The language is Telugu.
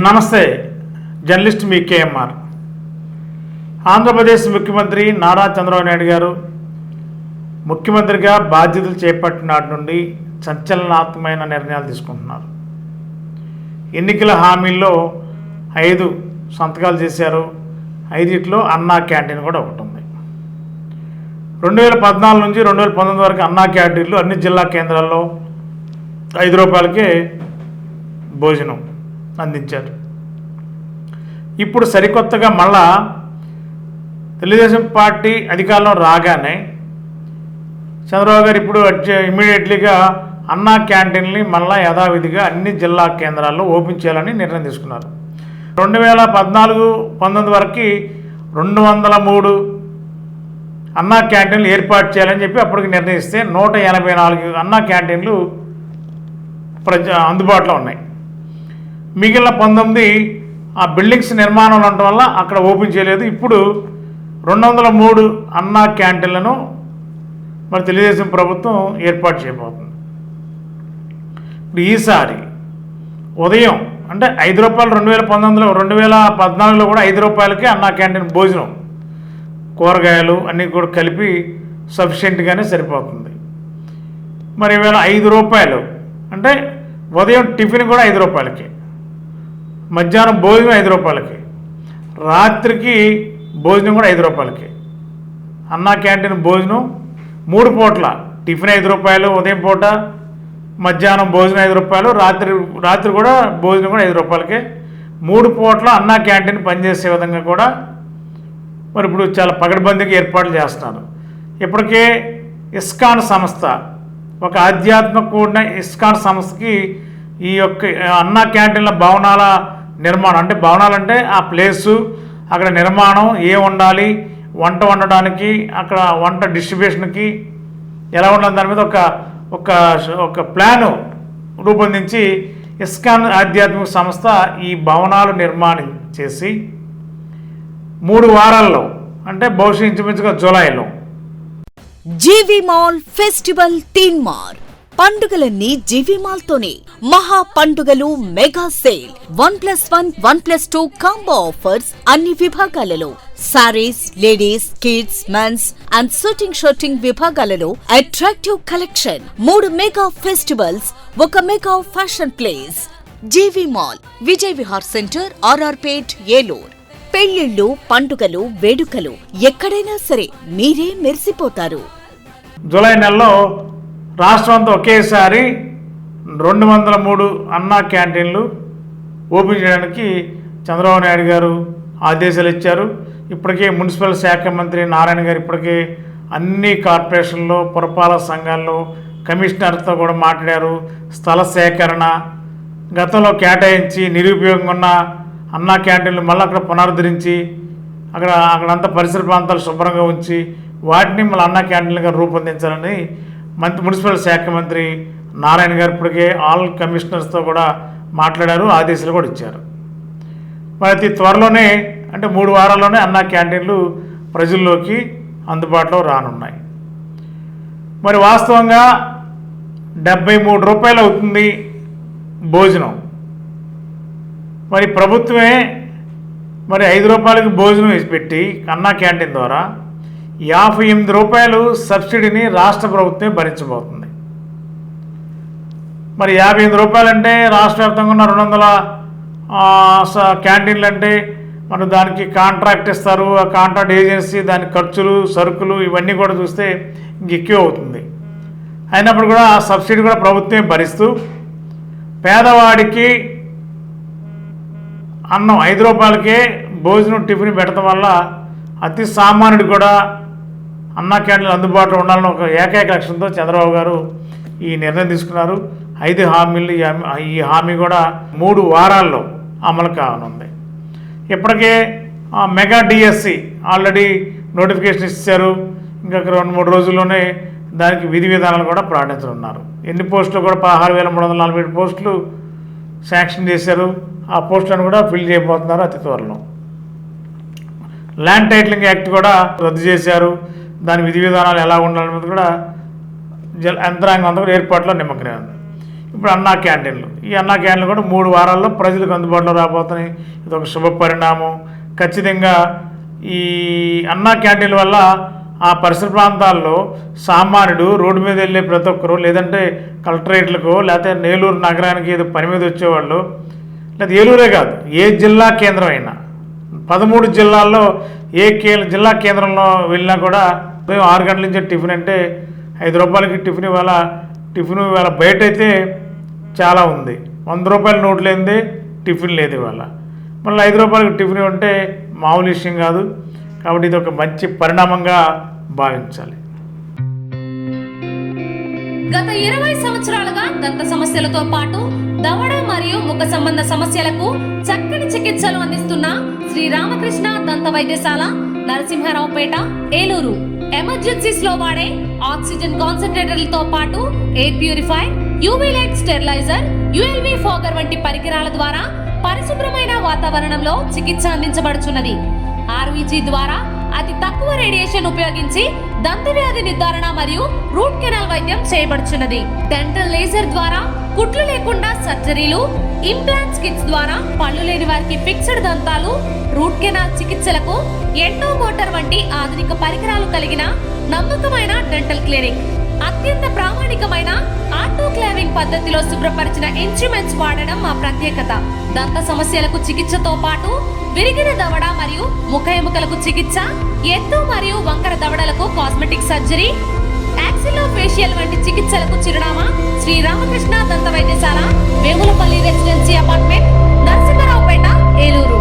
నమస్తే, జర్నలిస్ట్ మీ కేఎంఆర్. ఆంధ్రప్రదేశ్ ముఖ్యమంత్రి నారా చంద్రబాబు నాయుడు గారు ముఖ్యమంత్రిగా బాధ్యతలు చేపట్టిన నాటి నుండి సంచలనాత్మకమైన నిర్ణయాలు తీసుకుంటున్నారు. ఎన్నికల హామీల్లో 5 సంతకాలు చేశారు. 5 అన్నా క్యాంటీన్ కూడా ఒకటి ఉంది. 2014 నుంచి 2019 వరకు అన్నా క్యాంటీన్లు అన్ని జిల్లా కేంద్రాల్లో ₹5కే భోజనం అందించారు. ఇప్పుడు సరికొత్తగా మళ్ళా తెలుగుదేశం పార్టీ అధికారంలో రాగానే చంద్రబాబు గారు ఇప్పుడు ఇమ్మీడియట్లీగా అన్నా క్యాంటీన్ని మళ్ళా యథావిధిగా అన్ని జిల్లా కేంద్రాల్లో ఓపెన్ చేయాలని నిర్ణయం తీసుకున్నారు. 2014-19 వరకు 203 అన్నా క్యాంటీన్లు ఏర్పాటు చేయాలని చెప్పి అప్పటికి నిర్ణయిస్తే 184 అన్నా క్యాంటీన్లు అందుబాటులో ఉన్నాయి. మిగిలిన 19 ఆ బిల్డింగ్స్ నిర్మాణం ఉండటం వల్ల అక్కడ ఓపెన్ చేయలేదు. ఇప్పుడు 203 అన్నా క్యాంటీన్లను మరి తెలుగుదేశం ప్రభుత్వం ఏర్పాటు చేయబోతుంది. ఇప్పుడు ఈసారి ఉదయం అంటే ₹5 2019లో 2014లో కూడా ₹5కే అన్నా క్యాంటీన్ భోజనం, కూరగాయలు అన్నీ కూడా కలిపి సఫిషియెంట్గానే సరిపోతుంది. మరి ఈవేళ ₹5 అంటే ఉదయం టిఫిన్ కూడా ₹5కే, మధ్యాహ్నం భోజనం ₹5కే, రాత్రికి భోజనం కూడా ₹5కే. అన్నా క్యాంటీన్ భోజనం 3 పూట్ల టిఫిన్ ₹5, ఉదయం పూట మధ్యాహ్నం భోజనం ₹5, రాత్రి కూడా భోజనం కూడా ₹5కే. 3 పూట్ల అన్నా క్యాంటీన్ పనిచేసే విధంగా కూడా మరి ఇప్పుడు చాలా పకడ్బందీగా ఏర్పాట్లు చేస్తున్నారు. ఇప్పటికే ఇస్కాన్ సంస్థ, ఒక ఆధ్యాత్మిక కూడిన ఇస్కాన్ సంస్థకి ఈ యొక్క అన్నా క్యాంటీన్ల భవనాల నిర్మాణం, అంటే భవనాలంటే ఆ ప్లేసు, అక్కడ నిర్మాణం ఏ ఉండాలి, వంట వండడానికి, అక్కడ వంట డిస్ట్రిబ్యూషన్కి ఎలా ఉండాలి, దాని మీద ఒక ప్లాను రూపొందించి ఇస్కాన్ ఆధ్యాత్మిక సంస్థ ఈ భవనాలు నిర్మాణం చేసి 3 వారాల్లో అంటే బహుశా ఇంచుమించుగా జూలైలో జీవి మాల్ ఫెస్టివల్ థీమ్ మార్. పండుగలన్నీ జీవి మాల్ తోనే. మహా పండుగలు మెగా సేల్, 1+1, 1+2 కాంబో ఆఫర్స్ అన్ని విభాగాలలో. Saris, ladies, kids, mens and shooting విభాగాలలో attractive collection. 3 mega festivals, 1 mega fashion place. GV mall, Vijay Vihar centre, RR Pet, Eluru. పెళ్లిళ్ళు, పండుగలు, వేడుకలు ఎక్కడైనా సరే మీరే మెరిసిపోతారు. జూలై నెలలో రాష్ట్రం అంతా ఒకేసారి 203 అన్నా క్యాంటీన్లు ఓపెన్ చేయడానికి చంద్రబాబు నాయుడు గారు ఆదేశాలు ఇచ్చారు. ఇప్పటికే మున్సిపల్ శాఖ మంత్రి నారాయణ గారు ఇప్పటికే అన్ని కార్పొరేషన్లో, పురపాలక సంఘాల్లో కమిషనర్తో కూడా మాట్లాడారు. స్థల సేకరణ, గతంలో కేటాయించి నిరుపయోగంగా ఉన్న అన్నా క్యాంటీన్లు మళ్ళీ అక్కడ పునరుద్ధరించి అక్కడంతా పరిసర ప్రాంతాలు శుభ్రంగా ఉంచి వాటిని మళ్ళీ అన్నా క్యాంటీన్లుగా రూపొందించాలని మున్సిపల్ శాఖ మంత్రి నారాయణ గారు ఇప్పటికే ఆల్ కమిషనర్స్తో కూడా మాట్లాడారు, ఆదేశాలు కూడా ఇచ్చారు. మరి అతి త్వరలోనే అంటే 3 వారాల్లోనే అన్నా క్యాంటీన్లు ప్రజల్లోకి అందుబాటులో రానున్నాయి. మరి వాస్తవంగా ₹73 అవుతుంది భోజనం. మరి ప్రభుత్వమే మరి ₹5కి భోజనం వేసి పెట్టి అన్నా క్యాంటీన్ ద్వారా ₹58 సబ్సిడీని రాష్ట్ర ప్రభుత్వమే భరించబోతుంది. మరి ₹58 అంటే రాష్ట్ర వ్యాప్తంగా ఉన్న 200 క్యాంటీన్లు అంటే మనం దానికి కాంట్రాక్ట్ ఇస్తారు. ఆ కాంట్రాక్ట్ ఏజెన్సీ, దాని ఖర్చులు, సరుకులు ఇవన్నీ కూడా చూస్తే ఎక్కువ అవుతుంది. అయినప్పుడు కూడా ఆ సబ్సిడీ కూడా ప్రభుత్వమే భరిస్తూ పేదవాడికి అన్నం ₹5కే భోజనం, టిఫిన్ పెట్టడం వల్ల అతి సామాన్యుడు కూడా అన్నా క్యాంటీన్లు అందుబాటులో ఉండాలని ఒక ఏకైక లక్ష్యంతో చంద్రబాబు గారు ఈ నిర్ణయం తీసుకున్నారు. 5 హామీలు, ఈ హామీ కూడా 3 వారాల్లో అమలు కానుంది. ఇప్పటికే మెగా డిఎస్సి ఆల్రెడీ నోటిఫికేషన్ ఇచ్చారు. ఇంకా 2-3 రోజుల్లోనే దానికి విధి విధానాలు కూడా ప్రకటించనున్నారు. ఎన్ని పోస్టులు కూడా 16,347 పోస్టులు శాంక్షన్ చేశారు. ఆ పోస్టులను కూడా ఫిల్ చేయబోతున్నారు అతి త్వరలో. ల్యాండ్ టైటిలింగ్ యాక్ట్ కూడా రద్దు చేశారు. దాని విధి విధానాలు ఎలా ఉండాలనేది కూడా యంత్రాంగం అంతా కూడా ఏర్పాట్లో నిమగ్నమైంది. ఇప్పుడు అన్నా క్యాంటీన్లు, ఈ అన్నా క్యాంటీన్లు కూడా 3 వారాల్లో ప్రజలకు అందుబాటులో రాబోతున్నాయి. ఇది ఒక శుభ పరిణామం. ఖచ్చితంగా ఈ అన్నా క్యాంటీన్ల వల్ల ఆ పరిసర ప్రాంతాల్లో సామాన్యుడు రోడ్డు మీద వెళ్ళే ప్రతి ఒక్కరు, లేదంటే కలెక్టరేట్లకు, లేకపోతే నేలూరు నగరానికి ఏదో పని మీద వచ్చేవాళ్ళు, లేదా ఏలూరే కాదు ఏ జిల్లా కేంద్రం అయినా 13 జిల్లాల్లో ఏ జిల్లా కేంద్రంలో వెళ్ళినా కూడా ఉదయం 6 గంటల నుంచి టిఫిన్ అంటే 5 రూపాయలకి టిఫిన్ ఇవాళ బయట అయితే చాలా ఉంది. 100 రూపాయల నోటు లేనిదే టిఫిన్ లేదు ఇవాళ. మళ్ళీ 5 రూపాయలకి టిఫిన్ ఉంటే మామూలు విషయం కాదు. కాబట్టి ఇది ఒక మంచి పరిణామంగా భావించాలి. గత 20 సంవత్సరాలుగా దంత సమస్యలతో పాటు దవడ మరియు ముఖ సంబంధ సమస్యలకు చక్కని చికిత్సలు అందిస్తున్న శ్రీ రామకృష్ణ దంత వైద్యశాల, నరసింహారావుపేట, ఏలూరు. ఎమర్జెన్సీస్ లో వాడే ఆక్సిజన్ కాన్సంట్రేటర్లతో పాటు air purify, UV light steriliser, ULV fogger వంటి పరికరాల ద్వారా పరిశుభ్రమైన వాతావరణంలో చికిత్స అందించబడుచున్నది. ఆర్వీజీ ద్వారా అతి తక్కువ రేడియేషన్ ఉపయోగించి దంత వ్యాధి నిర్ధారణ మరియు రూట్ కెనాల్ వైద్యం చేయబడుచున్నది. డెంటల్ లేజర్ ద్వారా కుట్లు లేకుండా సర్జరీలు, ఇంప్లాంట్స్ కిట్స్ ద్వారా పళ్ళు లేని వారికి ఫిక్స్డ్ దంతాలు, రూట్ కెనాల్ చికిత్సలకు ఎండో మోటార్ వంటి ఆధునిక పరికరాలు కలిగిన నమ్మకమైన డెంటల్ క్లినిక్. అత్యంత ప్రామాణికమైన ఆటోక్లావింగ్ పద్ధతిలో శుభ్రపరిచిన ఇన్స్ట్రుమెంట్స్ వాడడం మా ప్రత్యేకత. దంత సమస్యలకు చికిత్సతో పాటు విరిగిన దవడ మరియు ముఖ ఎముకలకు చికిత్స, ఎత్తు మరియు వంకర దవడలకు కాస్మెటిక్ సర్జరీ, యాక్సిలోఫేషియల్ వంటి చికిత్సలకు చిరునామా శ్రీ రామకృష్ణ దంత వైద్యశాల, వేములపల్లి రెసిడెన్సీ అపార్ట్మెంట్, నరసింహారావుపేట, ఏలూరు.